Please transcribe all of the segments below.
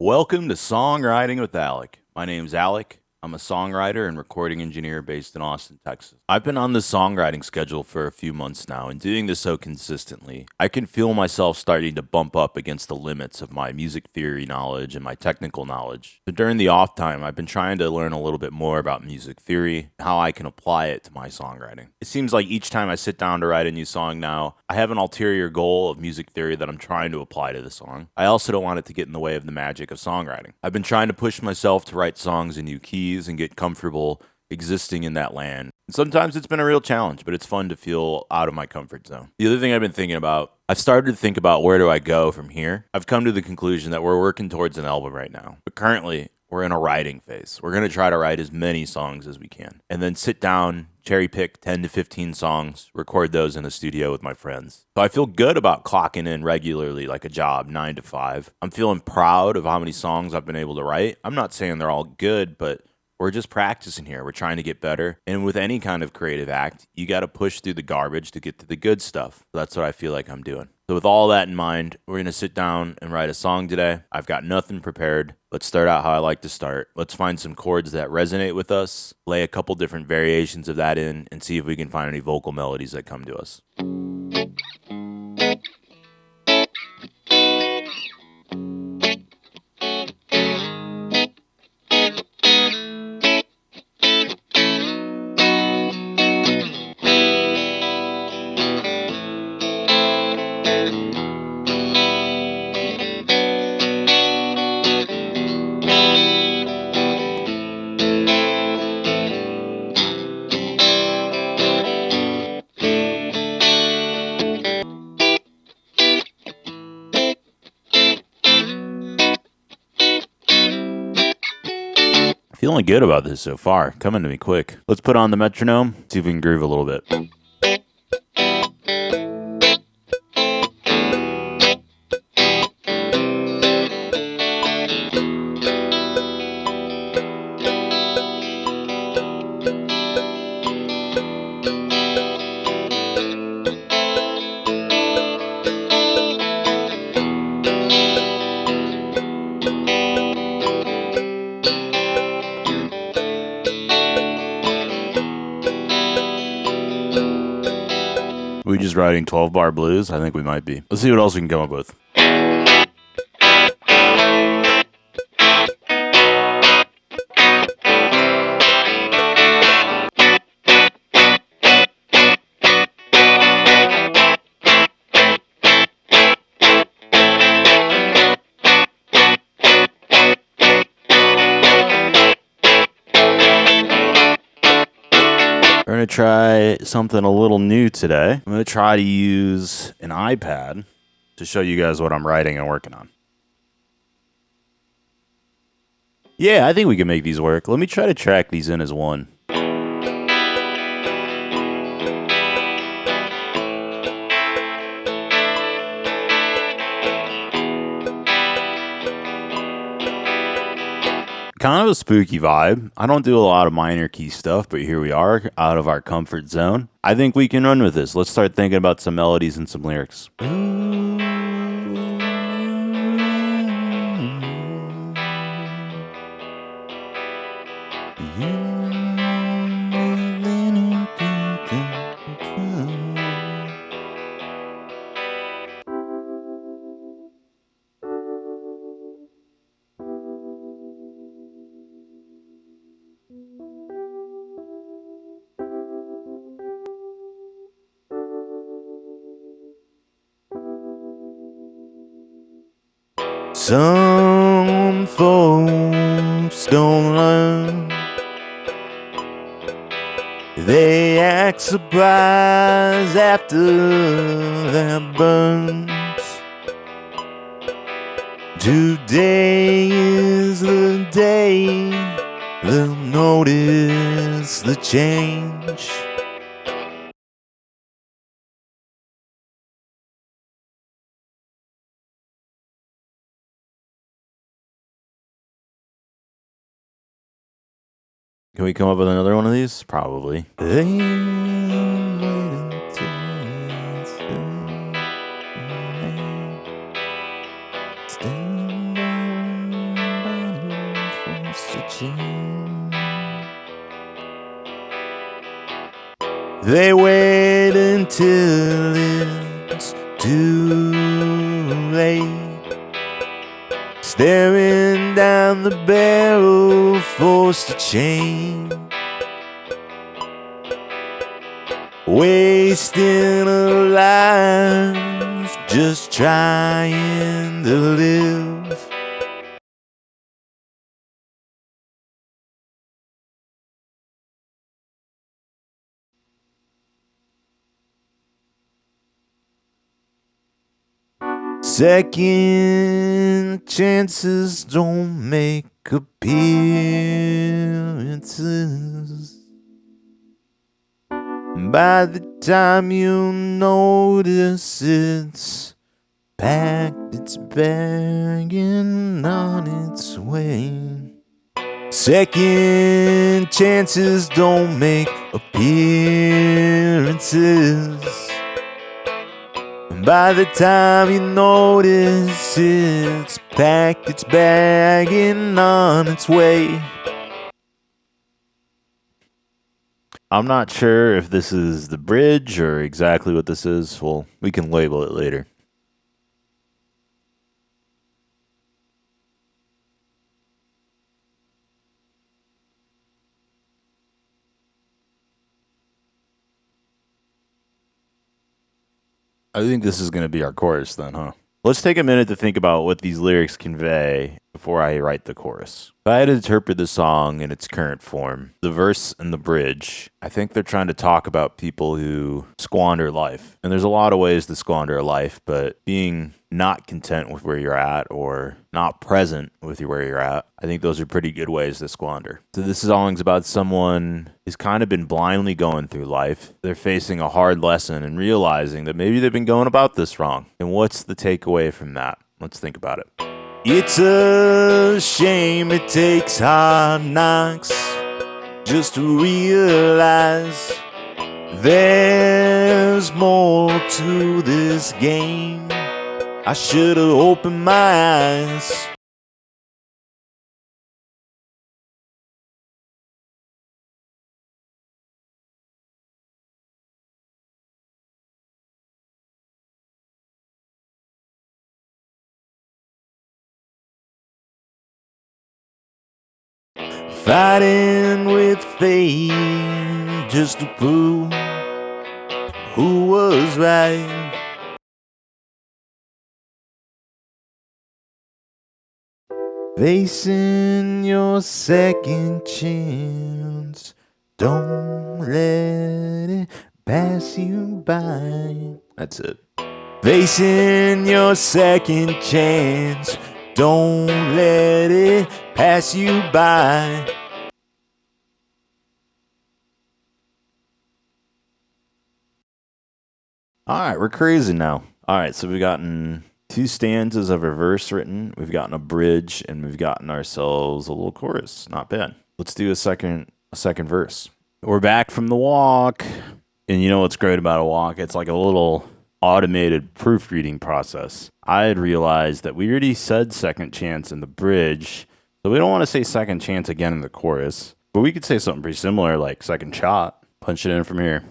Welcome to Songwriting with Alec. My name's Alec. I'm a songwriter and recording engineer based in Austin, Texas. I've been on this songwriting schedule for a few months now, and doing this so consistently, I can feel myself starting to bump up against the limits of my music theory knowledge and my technical knowledge. So during the off time, I've been trying to learn a little bit more about music theory, how I can apply it to my songwriting. It seems like each time I sit down to write a new song now, I have an ulterior goal of music theory that I'm trying to apply to the song. I also don't want it to get in the way of the magic of songwriting. I've been trying to push myself to write songs in new keys and get comfortable existing in that land. And sometimes it's been a real challenge, but it's fun to feel out of my comfort zone. The other thing I've been thinking about, I've started to think about where do I go from here. I've come to the conclusion that we're working towards an album right now, but currently we're in a writing phase. We're going to try to write as many songs as we can and then sit down, cherry pick 10 to 15 songs, record those in a studio with my friends. So I feel good about clocking in regularly like a job, 9 to 5. I'm feeling proud of how many songs I've been able to write. I'm not saying they're all good, but we're just practicing here. We're trying to get better. And with any kind of creative act, you got to push through the garbage to get to the good stuff. So that's what I feel like I'm doing. So with all that in mind, we're going to sit down and write a song today. I've got nothing prepared. Let's start out how I like to start. Let's find some chords that resonate with us, lay a couple different variations of that in, and see if we can find any vocal melodies that come to us. Feeling good about this so far. Coming to me quick. Let's put on the metronome, see if we can groove a little bit. We just writing 12-bar blues? I think we might be. Let's see what else we can come up with. We're going to try something a little new today. I'm going to try to use an iPad to show you guys what I'm writing and working on. Yeah, I think we can make these work. Let me try to track these in as one. Kind of a spooky vibe. I don't do a lot of minor key stuff, but here we are, out of our comfort zone. I think we can run with this. Let's start thinking about some melodies and some lyrics. Some folks don't learn. They act surprised after that burns. Today is the day they'll notice the change. Can we come up with another one of these? Probably. They wait until it's too late, staring down the barrel, forced to change, wasting a life just trying to live. Second chances don't make appearances. By the time you notice it's packed, it's bagging on its way. Second chances don't make appearances. By the time you notice it's packed, it's bagging on its way. I'm not sure if this is the bridge or exactly what this is. Well, we can label it later. I think this is going to be our chorus then, huh? Let's take a minute to think about what these lyrics convey before I write the chorus. If I had to interpret the song in its current form, the verse and the bridge, I think they're trying to talk about people who squander life. And there's a lot of ways to squander a life, but being not content with where you're at or not present with where you're at, I think those are pretty good ways to squander. So this song's about someone who's kind of been blindly going through life. They're facing a hard lesson and realizing that maybe they've been going about this wrong. And what's the takeaway from that? Let's think about it. It's a shame it takes hard knocks just to realize there's more to this game. I should have opened my eyes. Fighting with fate just to prove who was right. Facing your second chance, don't let it pass you by. That's it. Facing your second chance, don't let it pass you by. All right, we're crazy now. All right, so we've gotten 2 stanzas of a verse written, we've gotten a bridge, and we've gotten ourselves a little chorus. Not bad. Let's do a second verse. We're back from the walk. And you know what's great about a walk? It's like a little automated proofreading process. I had realized that we already said second chance in the bridge, so we don't want to say second chance again in the chorus. But we could say something pretty similar, like second shot. Punch it in from here.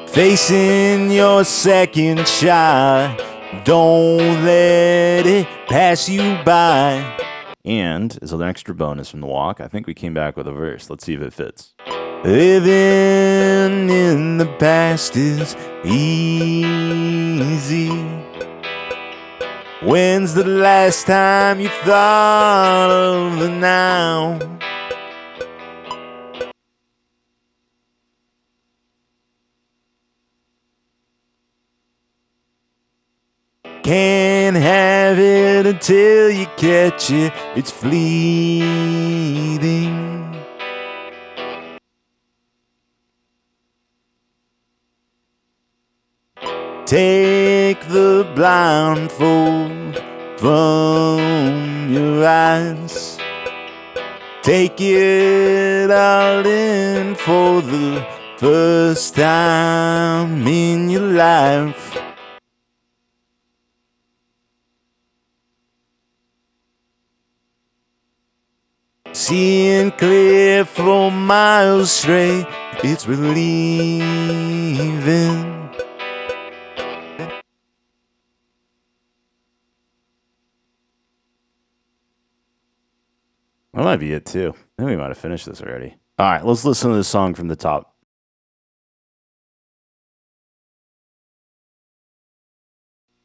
Facing your second shot, don't let it pass you by. And as an extra bonus from the walk, I think we came back with a verse. Let's see if it fits. Living in the past is easy. When's the last time you thought of the now? Can't have it until you catch it. It's fleeting. Take the blindfold from your eyes. Take it all in for the first time in your life. Seeing clear for miles straight, it's relieving. That might be it too. I think we might have finished this already. All right, let's listen to this song from the top.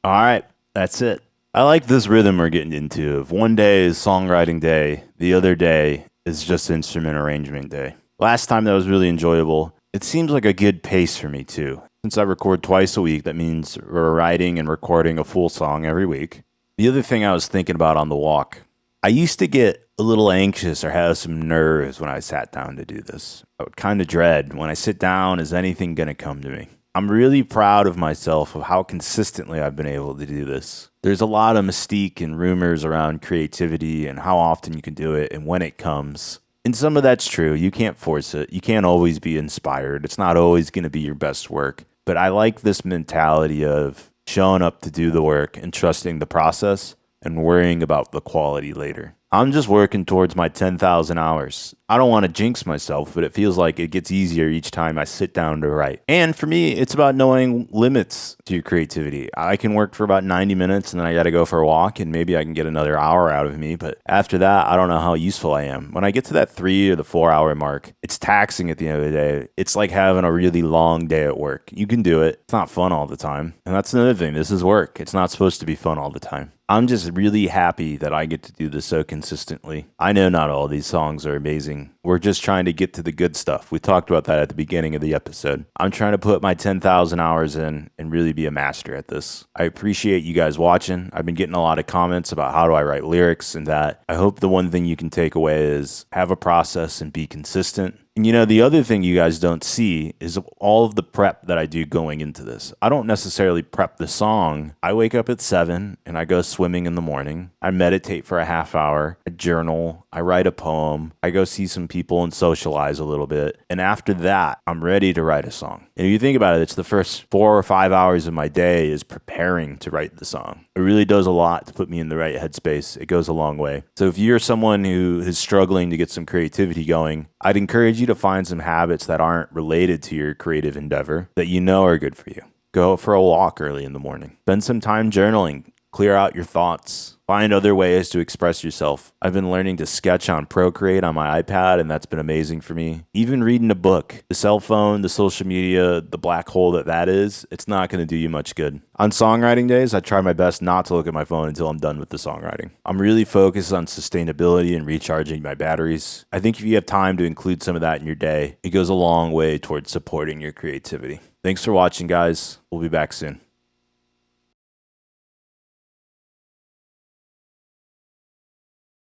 All right, that's it. I like this rhythm we're getting into. If one day is songwriting day, the other day is just instrument arrangement day. Last time that was really enjoyable. It seems like a good pace for me too. Since I record twice a week, that means we're writing and recording a full song every week. The other thing I was thinking about on the walk, I used to get a little anxious or have some nerves when I sat down to do this. I would kind of dread when I sit down, is anything going to come to me? I'm really proud of myself of how consistently I've been able to do this. There's a lot of mystique and rumors around creativity and how often you can do it and when it comes. And some of that's true. You can't force it. You can't always be inspired. It's not always going to be your best work. But I like this mentality of showing up to do the work and trusting the process and worrying about the quality later. I'm just working towards my 10,000 hours. I don't want to jinx myself, but it feels like it gets easier each time I sit down to write. And for me, it's about knowing limits to your creativity. I can work for about 90 minutes and then I got to go for a walk and maybe I can get another hour out of me. But after that, I don't know how useful I am. When I get to that 3 or the 4 hour mark, it's taxing at the end of the day. It's like having a really long day at work. You can do it. It's not fun all the time. And that's another thing. This is work. It's not supposed to be fun all the time. I'm just really happy that I get to do this so consistently. I know not all these songs are amazing. We're just trying to get to the good stuff. We talked about that at the beginning of the episode. I'm trying to put my 10,000 hours in and really be a master at this. I appreciate you guys watching. I've been getting a lot of comments about how do I write lyrics and that. I hope the one thing you can take away is have a process and be consistent. And you know, the other thing you guys don't see is all of the prep that I do going into this. I don't necessarily prep the song. I wake up at 7 and I go swimming in the morning. I meditate for a half hour. I journal. I write a poem. I go see some people and socialize a little bit. And after that, I'm ready to write a song. And if you think about it, it's the first 4 or 5 hours of my day is preparing to write the song. It really does a lot to put me in the right headspace. It goes a long way. So if you're someone who is struggling to get some creativity going, I'd encourage you to find some habits that aren't related to your creative endeavor that you know are good for you. Go for a walk early in the morning. Spend some time journaling. Clear out your thoughts. Find other ways to express yourself. I've been learning to sketch on Procreate on my iPad, and that's been amazing for me. Even reading a book. The cell phone, the social media, the black hole that is, it's not going to do you much good. On songwriting days, I try my best not to look at my phone until I'm done with the songwriting. I'm really focused on sustainability and recharging my batteries. I think if you have time to include some of that in your day, it goes a long way towards supporting your creativity. Thanks for watching, guys. We'll be back soon.